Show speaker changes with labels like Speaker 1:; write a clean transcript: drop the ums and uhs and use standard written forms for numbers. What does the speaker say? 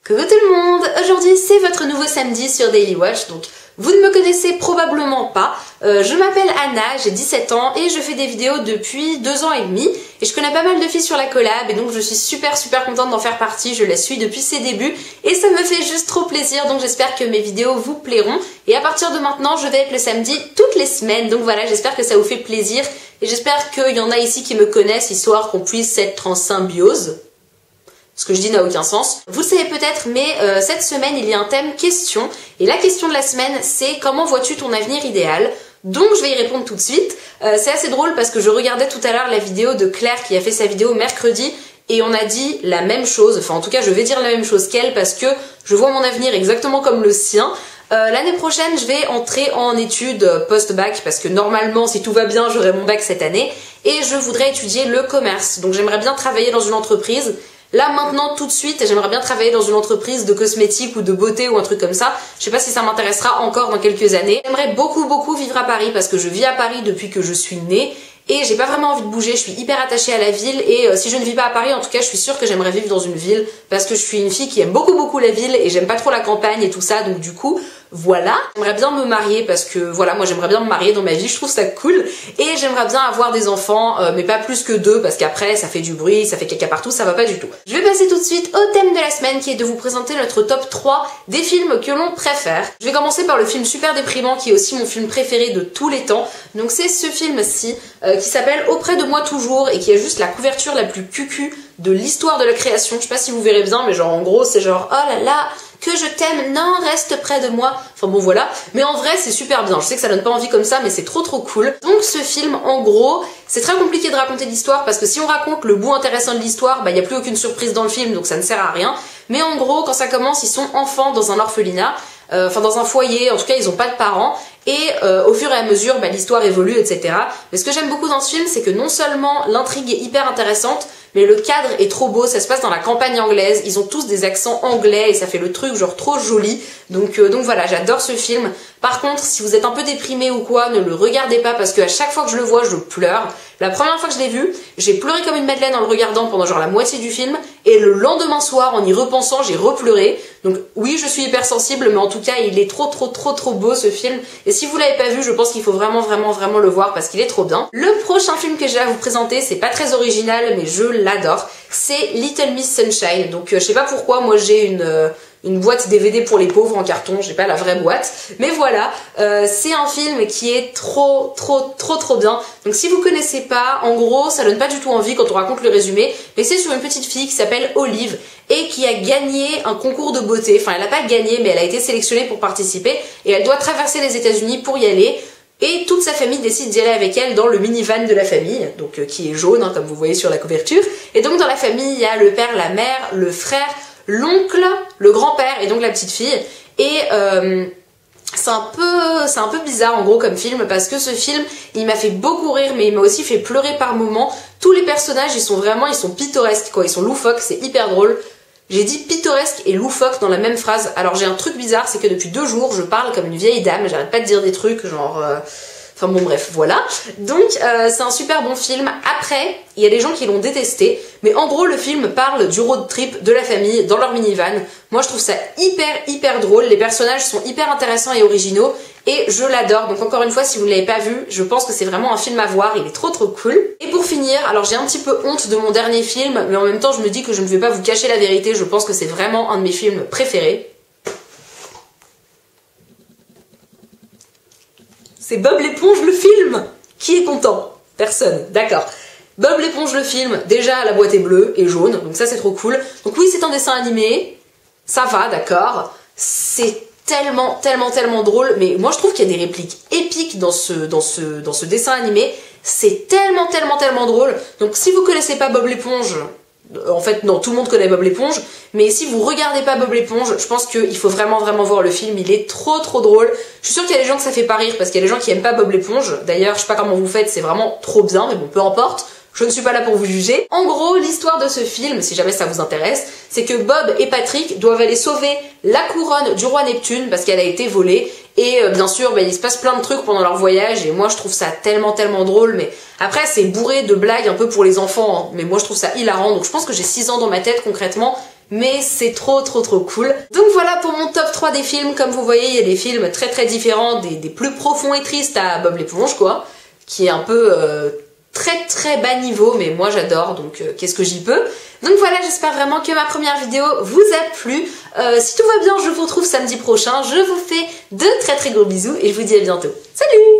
Speaker 1: Coucou tout le monde, aujourd'hui c'est votre nouveau samedi sur Daily Watch, donc vous ne me connaissez probablement pas, je m'appelle Anna, j'ai 17 ans et je fais des vidéos depuis 2 ans et demi et je connais pas mal de filles sur la collab et donc je suis super contente d'en faire partie, je la suis depuis ses débuts et ça me fait juste trop plaisir, donc j'espère que mes vidéos vous plairont et à partir de maintenant je vais être le samedi toutes les semaines, donc voilà, j'espère que ça vous fait plaisir et j'espère qu'il y en a ici qui me connaissent histoire qu'on puisse être en symbiose. Ce que je dis n'a aucun sens. Vous le savez peut-être, mais cette semaine, il y a un thème question. Et la question de la semaine, c'est comment vois-tu ton avenir idéal? Donc je vais y répondre tout de suite. C'est assez drôle parce que je regardais tout à l'heure la vidéo de Claire qui a fait sa vidéo mercredi et on a dit la même chose. Enfin en tout cas, je vais dire la même chose qu'elle parce que je vois mon avenir exactement comme le sien. L'année prochaine, je vais entrer en études post-bac parce que normalement, si tout va bien, j'aurai mon bac cette année. Et je voudrais étudier le commerce. Donc j'aimerais bien travailler dans une entreprise. Là maintenant tout de suite j'aimerais bien travailler dans une entreprise de cosmétiques ou de beauté ou un truc comme ça. Je sais pas si ça m'intéressera encore dans quelques années. J'aimerais beaucoup vivre à Paris parce que je vis à Paris depuis que je suis née et j'ai pas vraiment envie de bouger, je suis hyper attachée à la ville et si je ne vis pas à Paris en tout cas je suis sûre que j'aimerais vivre dans une ville parce que je suis une fille qui aime beaucoup la ville et j'aime pas trop la campagne et tout ça donc du coup voilà. J'aimerais bien me marier parce que voilà moi j'aimerais bien me marier dans ma vie, je trouve ça cool et j'aimerais bien avoir des enfants mais pas plus que 2 parce qu'après ça fait du bruit, ça fait caca partout, ça va pas du tout. Je vais passer tout de suite au thème de la semaine qui est de vous présenter notre top 3 des films que l'on préfère. Je vais commencer par le film super déprimant qui est aussi mon film préféré de tous les temps. Donc c'est ce film-ci qui s'appelle Auprès de moi toujours et qui a juste la couverture la plus cucu de l'histoire de la création. Je sais pas si vous verrez bien mais genre en gros c'est genre oh là là que je t'aime, non, reste près de moi. Enfin bon voilà, mais en vrai c'est super bien, je sais que ça donne pas envie comme ça mais c'est trop cool. Donc ce film en gros, c'est très compliqué de raconter l'histoire parce que si on raconte le bout intéressant de l'histoire, bah il n'y a plus aucune surprise dans le film donc ça ne sert à rien. Mais en gros quand ça commence, ils sont enfants dans un orphelinat, enfin dans un foyer, en tout cas ils ont pas de parents. Et au fur et à mesure, bah, l'histoire évolue, etc. Mais ce que j'aime beaucoup dans ce film, c'est que non seulement l'intrigue est hyper intéressante, mais le cadre est trop beau, ça se passe dans la campagne anglaise, ils ont tous des accents anglais et ça fait le truc genre trop joli. Donc voilà, j'adore ce film. Par contre, si vous êtes un peu déprimé ou quoi, ne le regardez pas parce qu'à chaque fois que je le vois, je pleure. La première fois que je l'ai vu, j'ai pleuré comme une madeleine en le regardant pendant genre la moitié du film et le lendemain soir, en y repensant, j'ai repleuré. Donc oui, je suis hypersensible, mais en tout cas, il est trop beau ce film. Et si vous l'avez pas vu, je pense qu'il faut vraiment le voir parce qu'il est trop bien. Le prochain film que j'ai à vous présenter, c'est pas très original, mais je l'adore. C'est Little Miss Sunshine. Donc je sais pas pourquoi, moi j'ai une boîte DVD pour les pauvres en carton, j'ai pas la vraie boîte, mais voilà, c'est un film qui est trop bien. Donc si vous connaissez pas, en gros ça donne pas du tout envie quand on raconte le résumé, mais c'est sur une petite fille qui s'appelle Olive et qui a gagné un concours de beauté, enfin elle a pas gagné mais elle a été sélectionnée pour participer et elle doit traverser les États-Unis pour y aller. Et toute sa famille décide d'y aller avec elle dans le minivan de la famille, donc qui est jaune hein, comme vous voyez sur la couverture. Et donc dans la famille il y a le père, la mère, le frère, l'oncle, le grand-père et donc la petite fille. Et c'est un peu bizarre en gros comme film parce que ce film il m'a fait beaucoup rire mais il m'a aussi fait pleurer par moments. Tous les personnages ils sont pittoresques quoi, ils sont loufoques, c'est hyper drôle. J'ai dit pittoresque et loufoque dans la même phrase. Alors j'ai un truc bizarre, c'est que depuis 2 jours je parle comme une vieille dame, j'arrête pas de dire des trucs genre... Enfin bon bref, voilà. Donc c'est un super bon film. Après, il y a des gens qui l'ont détesté, mais en gros le film parle du road trip de la famille dans leur minivan. Moi je trouve ça hyper drôle, les personnages sont hyper intéressants et originaux, et je l'adore. Donc encore une fois, si vous ne l'avez pas vu, je pense que c'est vraiment un film à voir, il est trop cool. Et pour finir, alors j'ai un petit peu honte de mon dernier film, mais en même temps je me dis que je ne vais pas vous cacher la vérité, je pense que c'est vraiment un de mes films préférés. C'est Bob l'éponge le film. Qui est content? Personne, d'accord. Bob l'éponge le film, déjà la boîte est bleue et jaune, donc ça c'est trop cool. Donc oui c'est un dessin animé, ça va, d'accord. C'est tellement drôle, mais moi je trouve qu'il y a des répliques épiques dans ce dessin animé. C'est tellement drôle. Donc si vous connaissez pas Bob l'éponge... En fait, non, tout le monde connaît Bob l'éponge, mais si vous regardez pas Bob l'éponge, je pense qu'il faut vraiment voir le film, il est trop drôle. Je suis sûre qu'il y a des gens que ça fait pas rire, parce qu'il y a des gens qui aiment pas Bob l'éponge. D'ailleurs, je sais pas comment vous faites, c'est vraiment trop bien, mais bon, peu importe. Je ne suis pas là pour vous juger. En gros, l'histoire de ce film, si jamais ça vous intéresse, c'est que Bob et Patrick doivent aller sauver la couronne du roi Neptune parce qu'elle a été volée. Et bien sûr, il se passe plein de trucs pendant leur voyage et moi je trouve ça tellement drôle. Mais après, c'est bourré de blagues un peu pour les enfants, hein. Mais moi je trouve ça hilarant. Donc je pense que j'ai 6 ans dans ma tête concrètement. mais c'est trop cool. Donc voilà pour mon top 3 des films. Comme vous voyez, il y a des films très différents, des plus profonds et tristes à Bob l'éponge quoi, qui est un peu très bas niveau, mais moi j'adore, donc qu'est-ce que j'y peux. Donc voilà, j'espère vraiment que ma première vidéo vous a plu. Si tout va bien, je vous retrouve samedi prochain. Je vous fais de très gros bisous et je vous dis à bientôt. Salut!